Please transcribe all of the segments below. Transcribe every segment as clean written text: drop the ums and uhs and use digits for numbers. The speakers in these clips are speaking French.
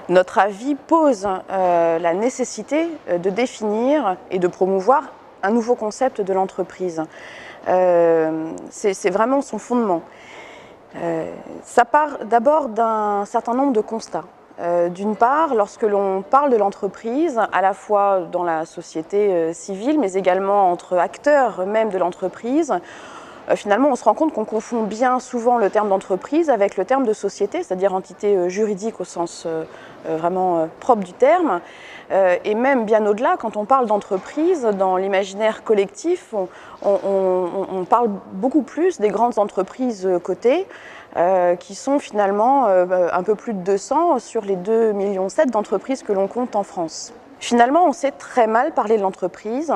Notre avis pose la nécessité de définir et de promouvoir un nouveau concept de l'entreprise. C'est vraiment son fondement. Ça part d'abord d'un certain nombre de constats. D'une part, lorsque l'on parle de l'entreprise, à la fois dans la société civile, mais également entre acteurs même de l'entreprise, finalement, on se rend compte qu'on confond bien souvent le terme d'entreprise avec le terme de société, c'est-à-dire entité juridique au sens vraiment propre du terme. Et même bien au-delà, quand on parle d'entreprise, dans l'imaginaire collectif, on parle beaucoup plus des grandes entreprises cotées, qui sont finalement un peu plus de 200 sur les 2,7 millions d'entreprises que l'on compte en France. Finalement, on sait très mal parler de l'entreprise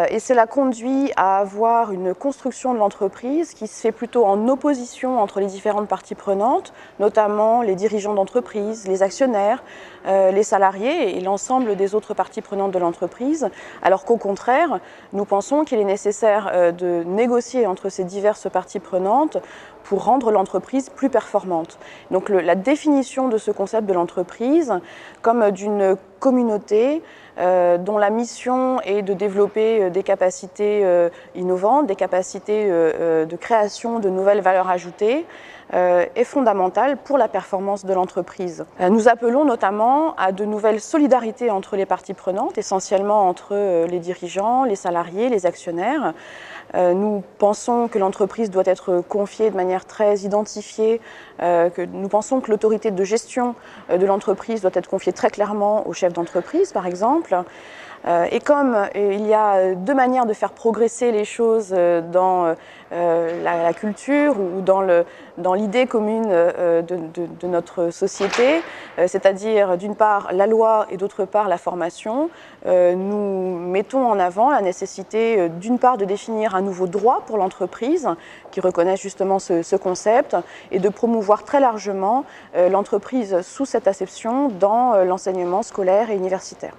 et cela conduit à avoir une construction de l'entreprise qui se fait plutôt en opposition entre les différentes parties prenantes, notamment les dirigeants d'entreprise, les actionnaires, les salariés et l'ensemble des autres parties prenantes de l'entreprise, alors qu'au contraire, nous pensons qu'il est nécessaire de négocier entre ces diverses parties prenantes pour rendre l'entreprise plus performante. Donc la définition de ce concept de l'entreprise comme d'une communauté dont la mission est de développer des capacités innovantes, des capacités de création de nouvelles valeurs ajoutées, est fondamentale pour la performance de l'entreprise. Nous appelons notamment à de nouvelles solidarités entre les parties prenantes, essentiellement entre les dirigeants, les salariés, les actionnaires. Nous pensons que l'entreprise doit être confiée de manière très identifiée, nous pensons que l'autorité de gestion de l'entreprise doit être confiée très clairement au chef d'entreprise, par exemple. Et comme il y a deux manières de faire progresser les choses dans la culture ou dans l'idée commune de notre société, c'est-à-dire d'une part la loi et d'autre part la formation, nous mettons en avant la nécessité d'une part de définir un nouveau droit pour l'entreprise qui reconnaisse justement ce concept et de promouvoir très largement l'entreprise sous cette acception dans l'enseignement scolaire et universitaire.